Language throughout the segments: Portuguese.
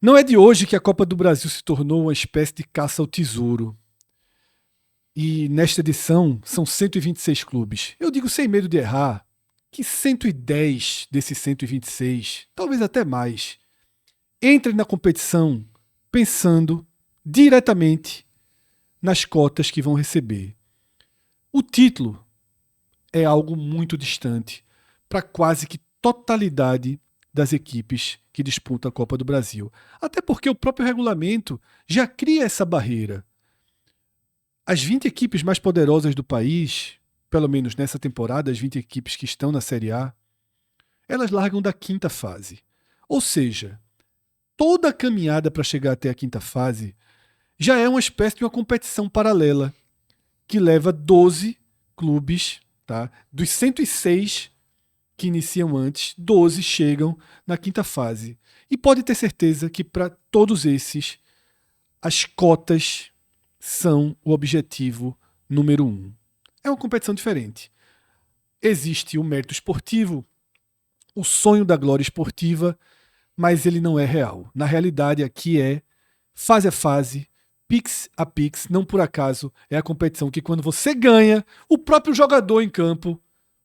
Não é de hoje que a Copa do Brasil se tornou uma espécie de caça ao tesouro. E nesta edição são 126 clubes. Eu digo sem medo de errar que 110 desses 126, talvez até mais, entrem na competição pensando diretamente nas cotas que vão receber. O título é algo muito distante para quase que totalidade das equipes que disputam a Copa do Brasil. Até porque o próprio regulamento já cria essa barreira. As 20 equipes mais poderosas do país, pelo menos nessa temporada, as 20 equipes que estão na Série A, elas largam da quinta fase. Ou seja, toda a caminhada para chegar até a quinta fase já é uma espécie de uma competição paralela que leva 12 clubes, tá? Dos 106 que iniciam antes, 12 chegam na quinta fase. E pode ter certeza que para todos esses, as cotas são o objetivo número 1. É uma competição diferente. Existe o mérito esportivo, o sonho da glória esportiva, mas ele não é real. Na realidade, aqui é fase a fase, pix a pix. Não por acaso é a competição que quando você ganha, o próprio jogador em campo,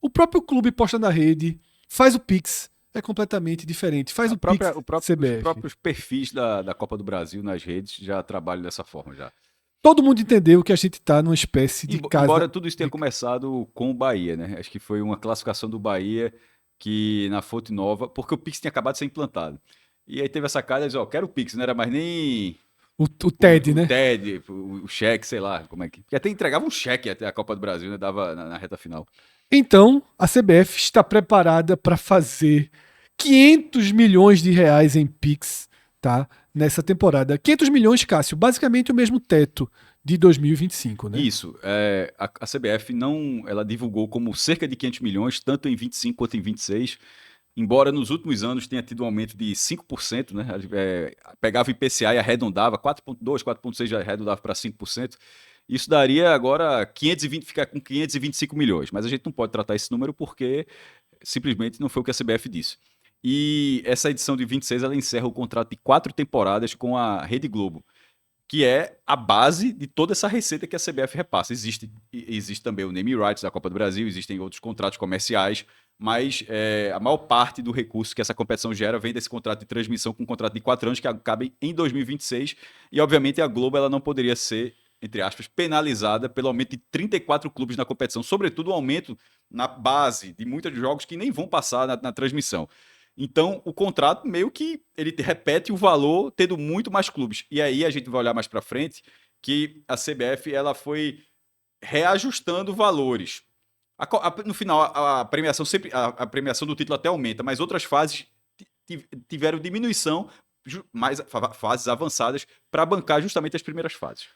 o próprio clube posta na rede, faz o pix. É completamente diferente. Faz o pix CBF. Os próprios perfis da Copa do Brasil nas redes já trabalham dessa forma já. Todo mundo entendeu que a gente está numa espécie de casa... Embora tudo isso tenha começado com o Bahia, né? Acho que foi uma classificação do Bahia que na Fonte Nova, porque o Pix tinha acabado de ser implantado. E aí teve essa cara, quero o Pix, não era mais nem... O TED, né? O TED, o cheque, sei lá como é que... Porque até entregava um cheque até a Copa do Brasil, né? Dava na reta final. Então, a CBF está preparada para fazer 500 milhões de reais em Pix, tá? Nessa temporada. 500 milhões, Cássio, basicamente o mesmo teto de 2025, né? Isso. A CBF ela divulgou como cerca de 500 milhões, tanto em 25 quanto em 26, embora nos últimos anos tenha tido um aumento de 5%, né? Pegava o IPCA e arredondava, 4,2, 4,6 já arredondava para 5%. Isso daria agora ficar com 525 milhões, mas a gente não pode tratar esse número porque simplesmente não foi o que a CBF disse. E essa edição de 26 ela encerra o contrato de 4 temporadas com a Rede Globo, que é a base de toda essa receita que a CBF repassa. Existe também o name rights da Copa do Brasil, existem outros contratos comerciais, mas a maior parte do recurso que essa competição gera vem desse contrato de transmissão com um contrato de 4 anos que acaba em 2026, e obviamente a Globo ela não poderia ser, entre aspas, penalizada pelo aumento de 34 clubes na competição, sobretudo o aumento na base de muitos jogos que nem vão passar na transmissão. Então, o contrato meio que ele repete o valor tendo muito mais clubes. E aí a gente vai olhar mais para frente que a CBF ela foi reajustando valores. No final, a premiação sempre a premiação do título até aumenta, mas outras fases tiveram diminuição, mais fases avançadas para bancar justamente as primeiras fases.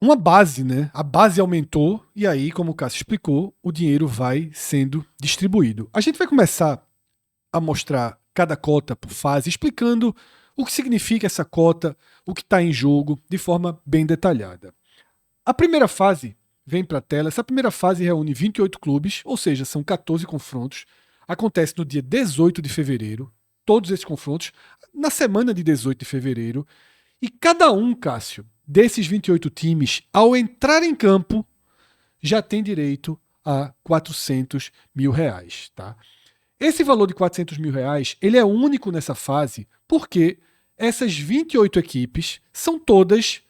Uma base, né? A base aumentou e aí, como o Cássio explicou, o dinheiro vai sendo distribuído. A gente vai começar a mostrar cada cota por fase, explicando o que significa essa cota, o que está em jogo, de forma bem detalhada. A primeira fase vem para a tela. Essa primeira fase reúne 28 clubes, ou seja, são 14 confrontos. Acontece no dia 18 de fevereiro, todos esses confrontos, na semana de 18 de fevereiro. E cada um, Cássio, desses 28 times, ao entrar em campo, já tem direito a 400 mil reais, tá? Esse valor de 400 mil reais, ele é único nessa fase porque essas 28 equipes são todas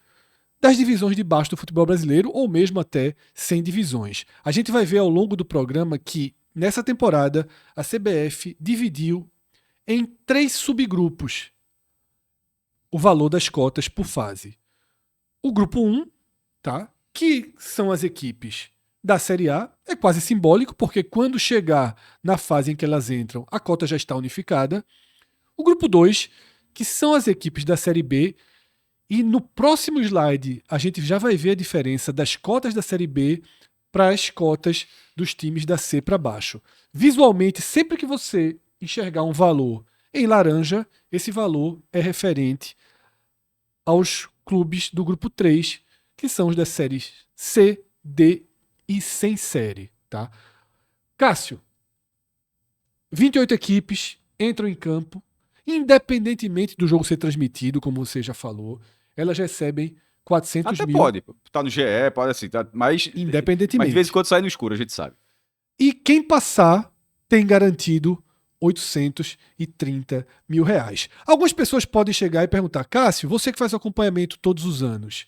das divisões de baixo do futebol brasileiro ou mesmo até sem divisões. A gente vai ver ao longo do programa que nessa temporada a CBF dividiu em 3 subgrupos o valor das cotas por fase. O grupo 1, tá? Que são as equipes da Série A, é quase simbólico, porque quando chegar na fase em que elas entram, a cota já está unificada. O grupo 2, que são as equipes da Série B, e no próximo slide a gente já vai ver a diferença das cotas da Série B para as cotas dos times da C para baixo. Visualmente, sempre que você enxergar um valor em laranja, esse valor é referente aos clubes do grupo 3, que são os das séries C, D e sem série, tá? Cássio, 28 equipes entram em campo Independentemente do jogo ser transmitido, como você já falou, elas recebem 400 Até mil. pode. Tá no GE, pode assim. Tá, mas de Independentemente. vez em quando sai no escuro, a gente sabe. E quem passar tem garantido 830 mil reais. Algumas pessoas podem chegar e perguntar: Cássio, você que faz acompanhamento todos os anos,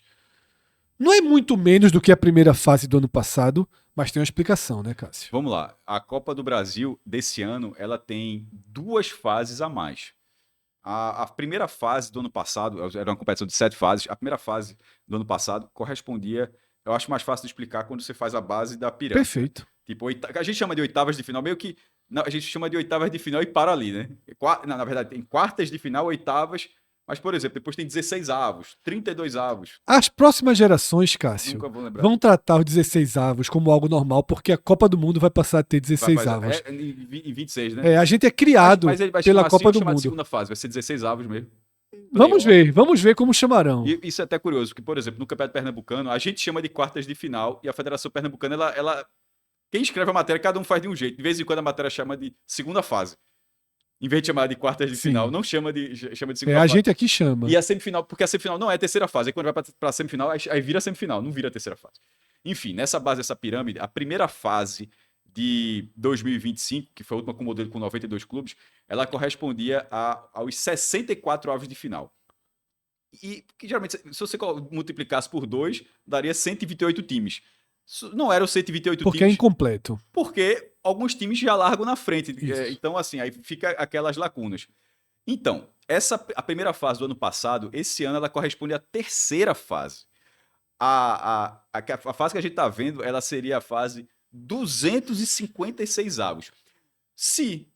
não é muito menos do que a primeira fase do ano passado, mas tem uma explicação, né, Cássio? Vamos lá. A Copa do Brasil desse ano, ela tem 2 fases a mais. A primeira fase do ano passado, era uma competição de 7 fases, a primeira fase do ano passado correspondia, eu acho mais fácil de explicar quando você faz a base da pirâmide. Perfeito. Tipo, a gente chama de oitavas de final, meio que, não, a gente chama de oitavas de final e para ali, né? Não, na verdade, tem quartas de final, oitavas, mas, por exemplo, depois tem 16 avos, 32 avos. As próximas gerações, Cássio, Nunca vou lembrar. vão tratar os 16 avos como algo normal, porque a Copa do Mundo vai passar a ter 16 avos. Em 26, né? A gente é criado Mas ele vai pela chamar Copa assim, do chamar de Mundo. segunda fase, vai ser 16 avos mesmo. Vamos ver como chamarão. E isso é até curioso, porque, por exemplo, no Campeonato Pernambucano, a gente chama de quartas de final e a Federação Pernambucana, quem escreve a matéria, cada um faz de um jeito. De vez em quando a matéria chama de segunda fase. Em vez de chamar de quartas de final, não chama de segunda a fase. gente aqui chama. E a semifinal, porque a semifinal não é a terceira fase. Aí quando vai pra semifinal, aí vira a semifinal, não vira a terceira fase. Enfim, nessa base dessa pirâmide, a primeira fase de 2025, que foi a última com modelo com 92 clubes, ela correspondia aos 64 avos de final. E que geralmente, se você multiplicasse por 2, daria 128 times. Não eram 128 porque times. É incompleto. Porque alguns times já largam na frente. Então, assim, aí fica aquelas lacunas. Então, a primeira fase do ano passado, esse ano, ela corresponde à terceira fase. A fase que a gente está vendo, ela seria a fase 256 avos. Se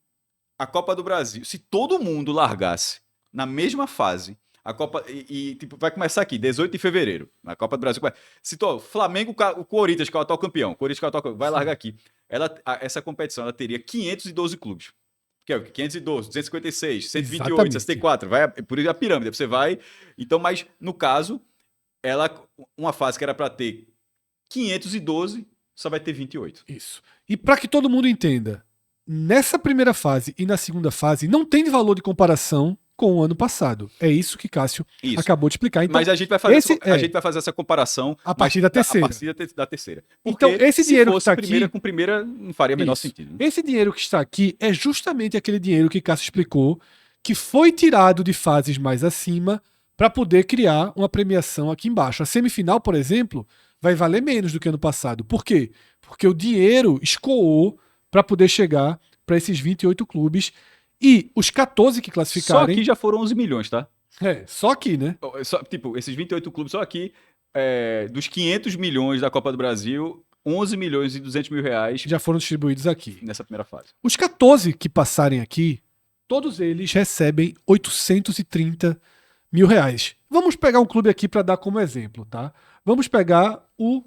a Copa do Brasil, se todo mundo largasse na mesma fase, a Copa tipo, vai começar aqui, 18 de fevereiro, na Copa do Brasil. Se Flamengo, o Corinthians, que é o atual campeão, vai largar aqui. Essa competição ela teria 512 clubes. Que é 512, 256, 128, Exatamente. 64. Por isso a pirâmide. Você vai. Então, mas no caso, uma fase que era para ter 512, só vai ter 28. Isso. E para que todo mundo entenda, nessa primeira fase e na segunda fase não tem valor de comparação com o ano passado. É isso que Cássio acabou de explicar. Então, mas a gente vai fazer essa comparação a partir da terceira. A partir da terceira. Então, esse dinheiro que está aqui, primeira com primeira, não faria o menor sentido. Né? Esse dinheiro que está aqui é justamente aquele dinheiro que Cássio explicou, que foi tirado de fases mais acima para poder criar uma premiação aqui embaixo. A semifinal, por exemplo, vai valer menos do que ano passado. Por quê? Porque o dinheiro escoou para poder chegar para esses 28 clubes. E os 14 que classificarem... Só aqui já foram 11 milhões, tá? Só aqui, né? Tipo, esses 28 clubes só aqui, dos 500 milhões da Copa do Brasil, 11 milhões e 200 mil reais... já foram distribuídos aqui. Nessa primeira fase. Os 14 que passarem aqui, todos eles recebem 830 mil reais. Vamos pegar um clube aqui para dar como exemplo, tá? Vamos pegar o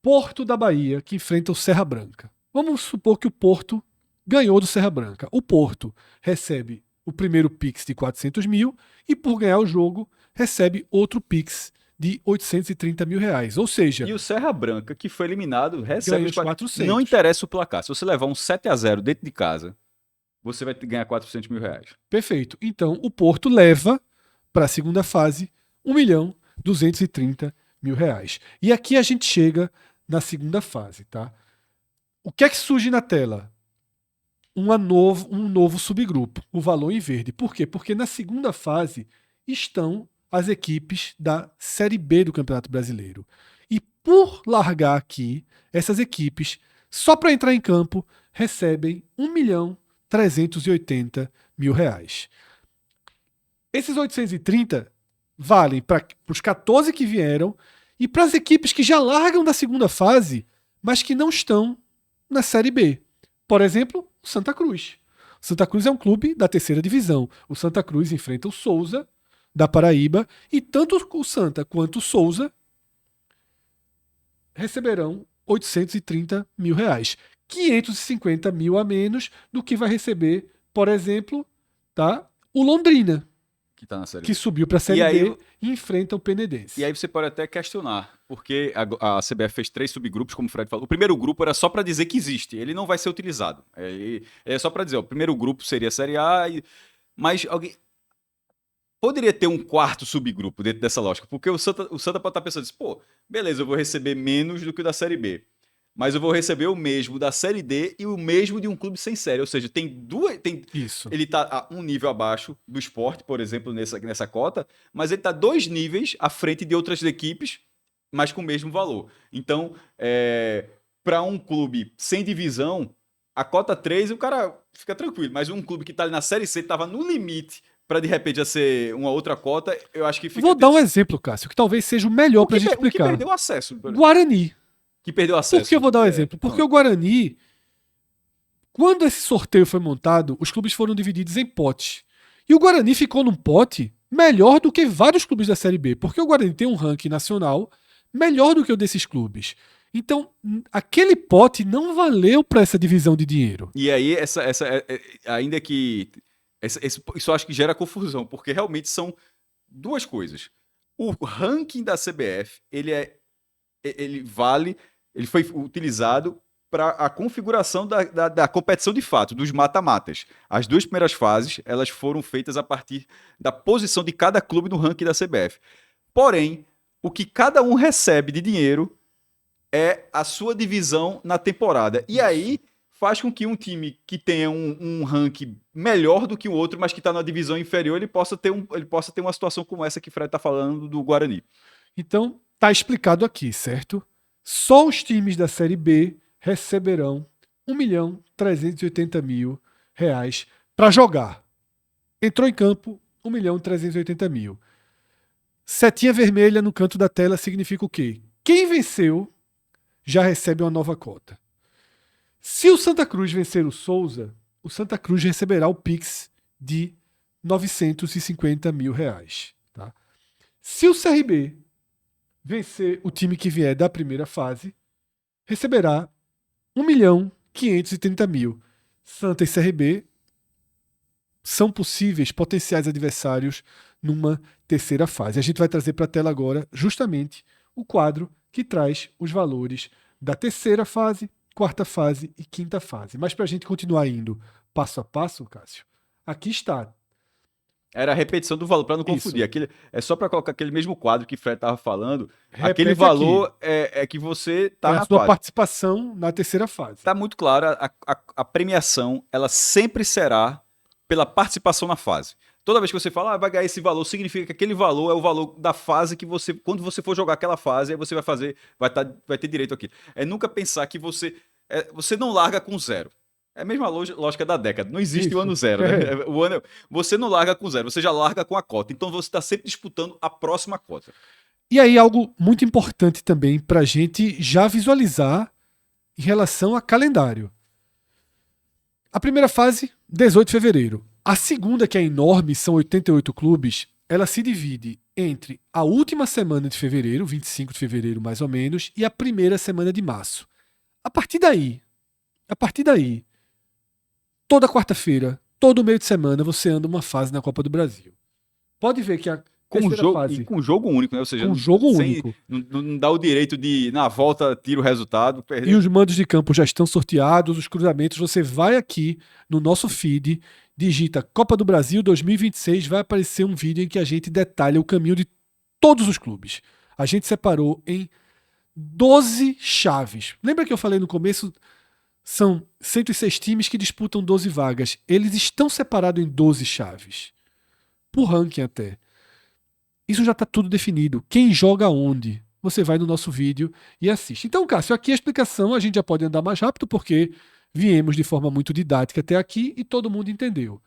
Porto da Bahia, que enfrenta o Serra Branca. Vamos supor que o Porto ganhou do Serra Branca. O Porto recebe o primeiro Pix de 400 mil e, por ganhar o jogo, recebe outro Pix de 830 mil reais. Ou seja... E o Serra Branca, que foi eliminado, recebe os 400. Não interessa o placar. Se você levar um 7-0 dentro de casa, você vai ganhar 400 mil reais. Perfeito. Então, o Porto leva para a segunda fase 1.230.000 reais. E aqui a gente chega na segunda fase, tá? O que é que surge na tela? Um novo subgrupo, o valor em verde. Por quê? Porque na segunda fase estão as equipes da Série B do Campeonato Brasileiro. E por largar aqui, essas equipes, só para entrar em campo, recebem 1.380.000 reais. Esses 830 valem para os 14 que vieram e para as equipes que já largam da segunda fase, mas que não estão na Série B. Por exemplo, o Santa Cruz. O Santa Cruz é um clube da terceira divisão. O Santa Cruz enfrenta o Souza, da Paraíba, e tanto o Santa quanto o Souza receberão 830 mil reais. 550 mil a menos do que vai receber, por exemplo, tá, o Londrina, que tá na série que subiu para a Série B e enfrenta o Penedense. E aí você pode até questionar, porque a CBF fez 3 subgrupos, como o Fred falou. O primeiro grupo era só para dizer que existe, ele não vai ser utilizado. É só para dizer, o primeiro grupo seria a Série A, Mas alguém poderia ter um quarto subgrupo dentro dessa lógica, porque o Santa pode estar pensando assim, pô, beleza, eu vou receber menos do que o da Série B, mas eu vou receber o mesmo da Série D e o mesmo de um clube sem série, ou seja, Isso. ele está um nível abaixo do Sport, por exemplo, nessa cota, mas ele está 2 níveis à frente de outras equipes, mas com o mesmo valor. Então, para um clube sem divisão, a cota 3 o cara fica tranquilo, mas um clube que está ali na Série C estava no limite para de repente já ser uma outra cota, eu acho que fica Vou dar um tenso. exemplo, Cássio, que talvez seja o melhor pra gente O que explicar. perdeu acesso, Guarani. que perdeu Por que eu acesso. vou dar um exemplo? Porque o Guarani, quando esse sorteio foi montado, os clubes foram divididos em potes. E o Guarani ficou num pote melhor do que vários clubes da Série B, porque o Guarani tem um ranking nacional melhor do que o desses clubes. Então, aquele pote não valeu para essa divisão de dinheiro. E aí, ainda que. Isso eu acho que gera confusão, porque realmente são duas coisas. O ranking da CBF, ele vale, ele foi utilizado para a configuração da competição de fato, dos mata-matas. As 2 primeiras fases, elas foram feitas a partir da posição de cada clube no ranking da CBF. Porém, o que cada um recebe de dinheiro é a sua divisão na temporada. E aí faz com que um time que tenha um ranking melhor do que o outro, mas que está na divisão inferior, ele possa ter uma situação como essa que o Fred está falando do Guarani. Então, tá explicado aqui, certo? Só os times da Série B receberão 1.380.000 reais para jogar. Entrou em campo, 1.380.000. Setinha vermelha no canto da tela significa o quê? Quem venceu já recebe uma nova cota. Se o Santa Cruz vencer o Souza, o Santa Cruz receberá o Pix de 950.000 reais. Tá? Se o CRB vencer o time que vier da primeira fase, receberá 1.530.000. Santa e CRB são possíveis potenciais adversários numa terceira fase. A gente vai trazer para a tela agora justamente o quadro que traz os valores da terceira fase, quarta fase e quinta fase. Mas para a gente continuar indo passo a passo, Cássio, aqui está. Era a repetição do valor, para não Isso. confundir. É só para colocar aquele mesmo quadro que o Fred estava falando. Repete aquele valor é que você está é a na sua fase. participação na terceira fase. Está muito claro, a premiação ela sempre será pela participação na fase. Toda vez que você fala, vai ganhar esse valor, significa que aquele valor é o valor da fase que você, quando você for jogar aquela fase, aí você vai fazer, vai ter direito aqui. É nunca pensar que você não larga com zero. É a mesma lógica da década. Não existe Isso. o ano zero, né? Você não larga com zero, você já larga com a cota. Então você está sempre disputando a próxima cota. E aí, algo muito importante também para a gente já visualizar em relação a calendário. A primeira fase, 18 de fevereiro. A segunda, que é enorme, são 88 clubes, ela se divide entre a última semana de fevereiro, 25 de fevereiro mais ou menos, e a primeira semana de março. A partir daí, toda quarta-feira, todo meio de semana, você anda uma fase na Copa do Brasil. Pode ver que a terceira fase, E com jogo único, né? Ou seja, com jogo único. Não dá o direito de, na volta, tira o resultado, E perder. os mandos de campo já estão sorteados, os cruzamentos. Você vai aqui no nosso feed, digita Copa do Brasil 2026, vai aparecer um vídeo em que a gente detalha o caminho de todos os clubes. A gente separou em 12 chaves. Lembra que eu falei no começo? São 106 times que disputam 12 vagas. Eles estão separados em 12 chaves. Por ranking até. Isso já está tudo definido. Quem joga onde? Você vai no nosso vídeo e assiste. Então, Cássio, aqui a explicação a gente já pode andar mais rápido porque viemos de forma muito didática até aqui e todo mundo entendeu.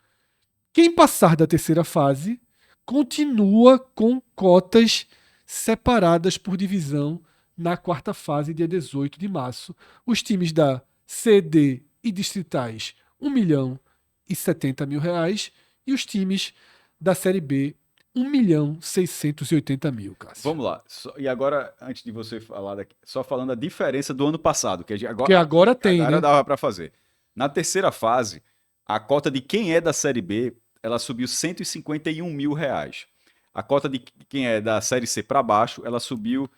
Quem passar da terceira fase continua com cotas separadas por divisão na quarta fase, dia 18 de março. Os times da CD e distritais, 1.070.000 reais e os times da Série B, 1.680.000, Cássio. Vamos lá. E agora, antes de você falar daqui, só falando a diferença do ano passado, que agora tem, agora né? dava para fazer. Na terceira fase, a cota de quem é da Série B, ela subiu 151 mil reais. A cota de quem é da Série C para baixo, ela subiu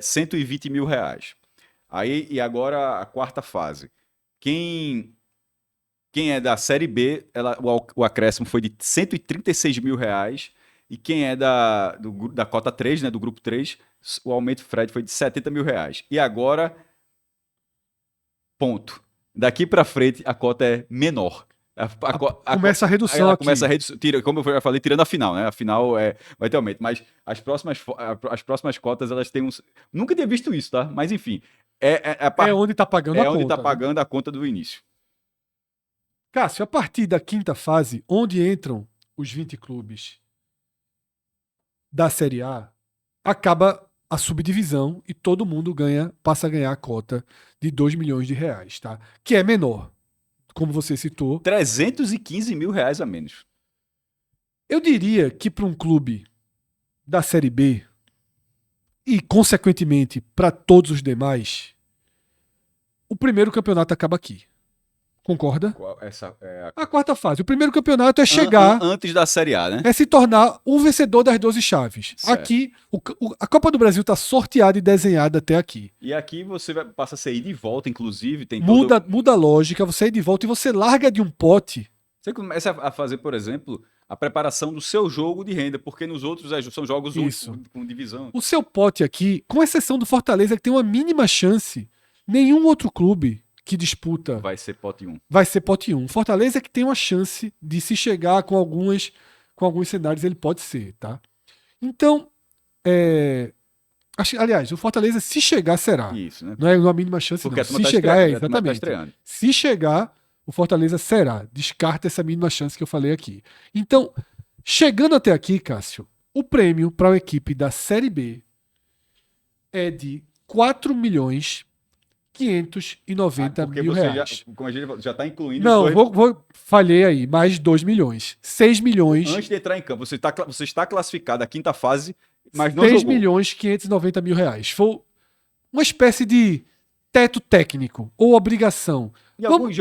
120 mil reais. Aí, e agora a quarta fase. Quem Quem é da Série B, o acréscimo foi de R$ 136 mil. E quem é da cota 3, né, do grupo 3, o aumento Fred foi de R$ 70 mil. E agora, ponto. Daqui para frente, a cota é menor. Começa a redução ela aqui. começa a redução, como eu já falei, tirando a final, né? A final vai ter aumento. Mas as próximas cotas, elas têm uns... Nunca tinha visto isso, tá? Mas enfim. É onde tá pagando a conta. É onde tá pagando a conta do início. Cássio, a partir da quinta fase, onde entram os 20 clubes da Série A, acaba a subdivisão e todo mundo passa a ganhar a cota de R$ 2 milhões, tá? Que é menor, como você citou. R$ 315 mil a menos. Eu diria que para um clube da Série B e, consequentemente, para todos os demais, o primeiro campeonato acaba aqui. Concorda? A quarta fase. O primeiro campeonato é chegar... Antes da Série A, né? É se tornar o vencedor das 12 chaves. Certo. Aqui, a Copa do Brasil está sorteada e desenhada até aqui. E aqui você passa a ser ida e volta, inclusive. Muda a lógica, você é de volta e você larga de um pote. Você começa a fazer, por exemplo, a preparação do seu jogo de renda, porque nos outros são jogos com divisão. O seu pote aqui, com exceção do Fortaleza, que tem uma mínima chance, nenhum outro clube que disputa vai ser pote 1. Vai ser pote 1. Fortaleza é que tem uma chance de se chegar com alguns cenários, ele pode ser, tá? Então, aliás, o Fortaleza, se chegar, será. Isso, né? Não é uma mínima chance, porque não. Se chegar, exatamente. Tá se chegar, o Fortaleza será. Descarta essa mínima chance que eu falei aqui. Então, chegando até aqui, Cássio, o prêmio para a equipe da Série B é de R$4.590 mil. Como a gente já está incluindo... Não, falhei aí, mais 2 milhões. 6 milhões. Antes de entrar em campo, você está classificado à quinta fase, mas não jogou. 6.590 mil reais. Foi uma espécie de teto técnico ou obrigação. E alguns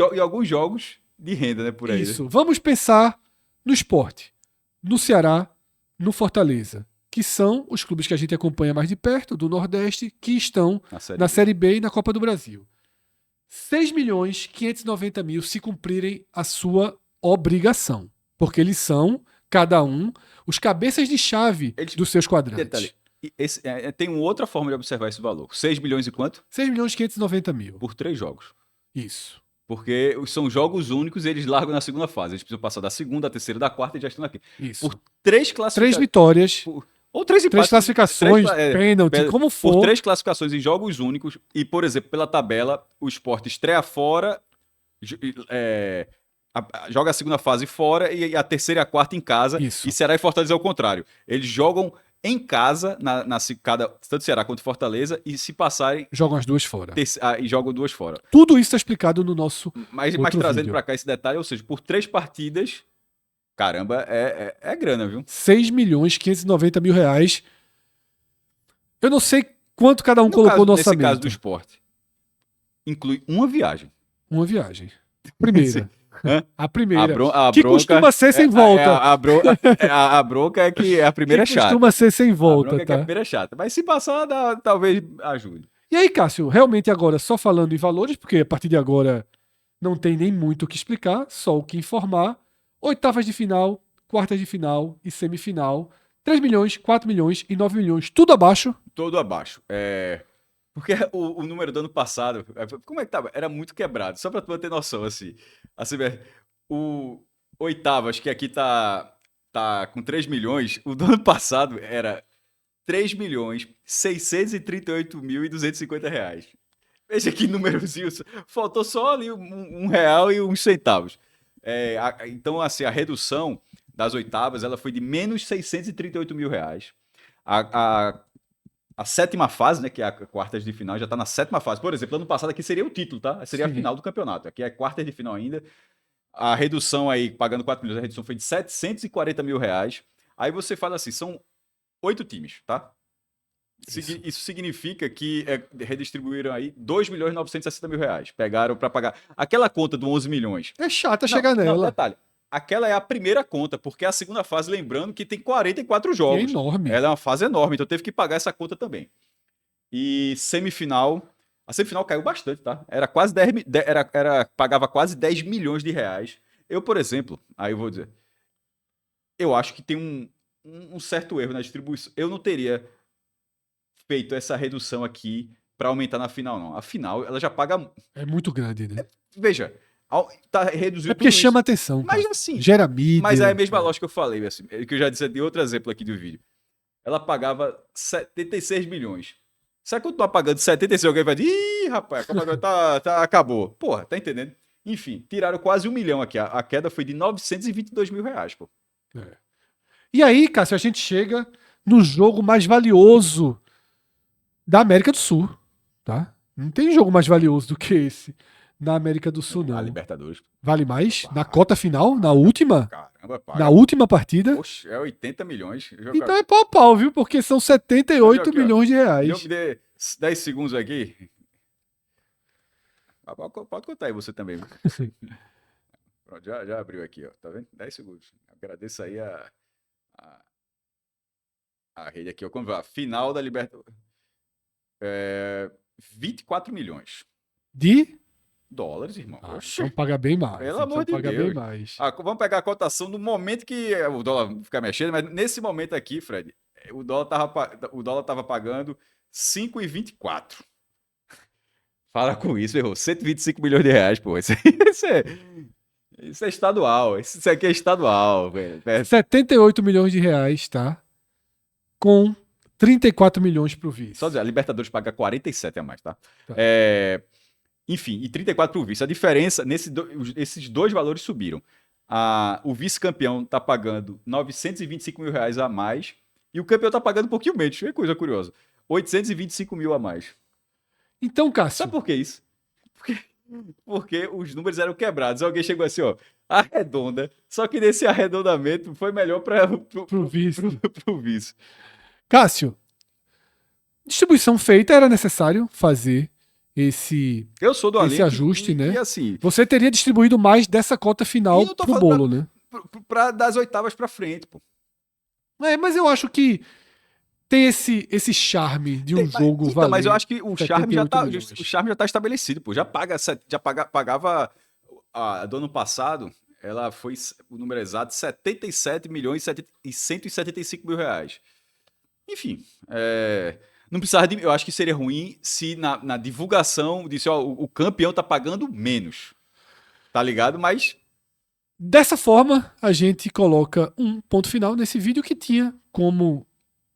jogos de renda, né, por aí. Isso. Né? Vamos pensar no esporte, no Ceará, no Fortaleza, que são os clubes que a gente acompanha mais de perto, do Nordeste, que estão na Série B e na Copa do Brasil. 6.590 mil se cumprirem a sua obrigação. Porque eles são, cada um, os cabeças de chave dos seus quadrantes. Detalhe, tem uma outra forma de observar esse valor. 6 milhões e quanto? 6.590 mil. Por 3 jogos. Isso. Porque são jogos únicos e eles largam na segunda fase. Eles precisam passar da segunda, da terceira, da quarta e já estão aqui. Isso. Por 3 classificações. 3 vitórias. Ou 3 empates. 3 classificações, pênalti, como for. Por 3 classificações em jogos únicos. E, por exemplo, pela tabela, o Sport estreia fora, joga a segunda fase fora e a terceira e a quarta em casa. Isso. E Ceará e Fortaleza é o contrário. Eles jogam em casa, tanto Ceará quanto Fortaleza, e se passarem... Jogam as duas fora. E jogam 2 fora. Tudo isso está explicado no nosso Mas trazendo para cá esse detalhe, ou seja, por 3 partidas, caramba, é grana, viu? 6.590 mil reais. Eu não sei quanto cada um colocou no orçamento. Nesse caso do esporte, inclui uma viagem. Uma viagem. Primeira. A primeira. Que costuma ser sem volta. A bronca é que a primeira é chata. Costuma ser sem volta, a bronca é que a primeira é chata. Mas se passar, talvez ajude. E aí, Cássio, realmente agora, só falando em valores, porque a partir de agora não tem nem muito o que explicar, só o que informar. Oitavas de final, quartas de final e semifinal. 3 milhões, 4 milhões e 9 milhões. Tudo abaixo? Tudo abaixo. Porque o número do ano passado, como é que tava? Era muito quebrado. Só pra tu ter noção, assim. O oitavas, que aqui tá com 3 milhões, o do ano passado era 3.638.250 reais. Veja que númerozinho. Faltou só ali R$1 e uns centavos. Então, assim, a redução das oitavas ela foi de menos 638 mil reais. A sétima fase, né, que é a quartas de final, já está na sétima fase. Por exemplo, ano passado aqui seria o título, tá? Seria a final do campeonato. Aqui é quartas de final ainda. A redução aí, pagando 4 milhões, a redução foi de 740 mil reais. Aí você fala assim, são 8 times, tá? Isso significa que redistribuíram aí 2.960 mil reais. Pegaram para pagar aquela conta do 11 milhões. É chata chegar nela. Não, detalhe. Aquela é a primeira conta, porque a segunda fase, lembrando que tem 44 jogos. É enorme. Ela é uma fase enorme, então teve que pagar essa conta também. E semifinal, A semifinal caiu bastante, tá? Era quase pagava quase 10 milhões de reais. Eu, por exemplo, aí eu vou dizer, eu acho que tem um certo erro na distribuição. Eu não teria feito essa redução aqui para aumentar na final, não. A final, ela já paga. É muito grande, né? Veja, tá É reduzido porque tudo isso. chama atenção, Mas cara. assim, Gera mas é a mídia. mesma lógica que eu falei, assim, que eu já disse de outro exemplo aqui do vídeo. Ela pagava 76 milhões. Será que eu tô pagando 76? Alguém vai dizer, ih, rapaz, a Copa agora acabou. Porra, tá entendendo? Enfim, tiraram quase 1 milhão aqui. A queda foi de 922 mil reais, pô. É. E aí, Cássio, a gente chega no jogo mais valioso da América do Sul, tá? Não tem jogo mais valioso do que esse na América do Sul, A não. Libertadores. Vale mais? Na Paga, cota final? Na paga. última? Caramba, Na paga. última partida? Oxe, é 80 milhões. Então é pau a pau, viu? Porque são 78 Aqui, ó. milhões de Me reais. dê 10 segundos aqui. Pode contar aí você também. Pronto, já abriu aqui, ó. Tá vendo? 10 segundos. Agradeço aí a, a rede aqui, ó. Como vai? Final da Libertadores. 24 milhões. De? Dólares, irmão. Oxe, Então paga bem mais. pelo Então amor de paga Deus. bem mais. Vamos pegar a cotação no momento que o dólar fica mexendo, mas nesse momento aqui, Fred, o dólar tava pagando 5,24. Fala com isso, errou. 125 milhões de reais, pô. Isso é estadual. Isso aqui é estadual, velho. 78 milhões de reais, tá? Com 34 milhões pro vice. Só dizer, a Libertadores paga 47 a mais, tá? Tá. Enfim, e 34 pro vice. A diferença, esses dois valores subiram. O vice-campeão tá pagando 925 mil reais a mais e o campeão tá pagando um pouquinho menos. É coisa curiosa. 825 mil a mais. Então, Cássio. Sabe por que isso? Porque os números eram quebrados. Alguém chegou assim, ó, arredonda. Só que nesse arredondamento foi melhor pro vice. pro vice. Cássio, distribuição feita, era necessário fazer esse ajuste, né? E assim, você teria distribuído mais dessa cota final pro bolo, né? Das oitavas pra frente, pô. Mas eu acho que tem esse charme de um jogo então, mas eu acho que o charme já tá estabelecido, pô. Pagava do ano passado, ela foi o número exato 77 milhões e 175 mil reais. Enfim, não precisava eu acho que seria ruim se na divulgação disse, ó, o campeão tá pagando menos. Tá ligado? Mas dessa forma, a gente coloca um ponto final nesse vídeo que tinha como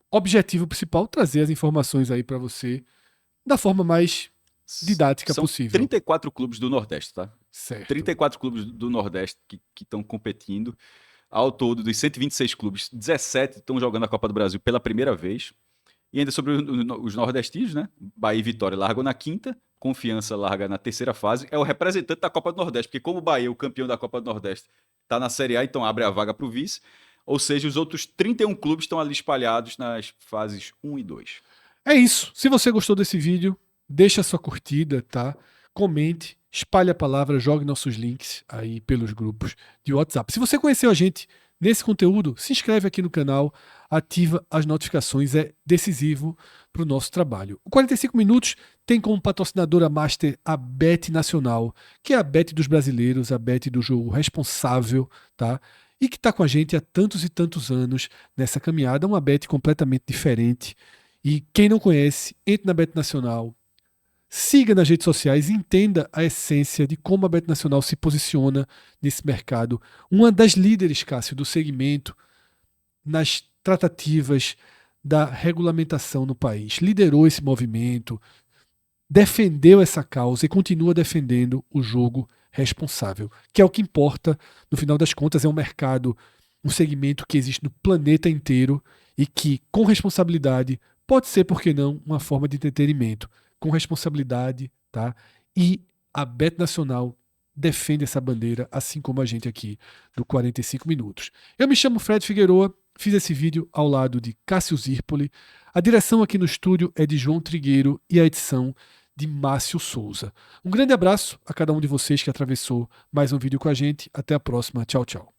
objetivo principal trazer as informações aí para você da forma mais didática possível. 34 clubes do Nordeste, tá? Certo. 34 clubes do Nordeste que estão competindo. Ao todo, dos 126 clubes, 17 estão jogando a Copa do Brasil pela primeira vez. E ainda sobre os nordestinos, né? Bahia e Vitória largam na quinta, Confiança larga na terceira fase. É o representante da Copa do Nordeste, porque como o Bahia, o campeão da Copa do Nordeste, está na Série A, então abre a vaga para o vice. Ou seja, os outros 31 clubes estão ali espalhados nas fases 1 e 2. É isso. Se você gostou desse vídeo, deixa sua curtida, tá? Comente, espalhe a palavra, jogue nossos links aí pelos grupos de WhatsApp. Se você conheceu a gente nesse conteúdo, se inscreve aqui no canal, ativa as notificações, é decisivo para o nosso trabalho. O 45 Minutos tem como patrocinadora master a Bet Nacional, que é a Bet dos brasileiros, a Bet do jogo responsável, tá? E que está com a gente há tantos e tantos anos nessa caminhada, uma Bet completamente diferente. E quem não conhece, entre na Bet Nacional, siga nas redes sociais e entenda a essência de como a Bet Nacional se posiciona nesse mercado. Uma das líderes, Cássio, do segmento nas tratativas da regulamentação no país. Liderou esse movimento, defendeu essa causa e continua defendendo o jogo responsável, que é o que importa, no final das contas, é um mercado, um segmento que existe no planeta inteiro e que, com responsabilidade, pode ser, por que não, uma forma de entretenimento. Com responsabilidade, tá? E a Bet Nacional defende essa bandeira, assim como a gente aqui do 45 Minutos. Eu me chamo Fred Figueroa, fiz esse vídeo ao lado de Cássio Zirpoli. A direção aqui no estúdio é de João Trigueiro e a edição de Márcio Souza. Um grande abraço a cada um de vocês que atravessou mais um vídeo com a gente. Até a próxima. Tchau, tchau.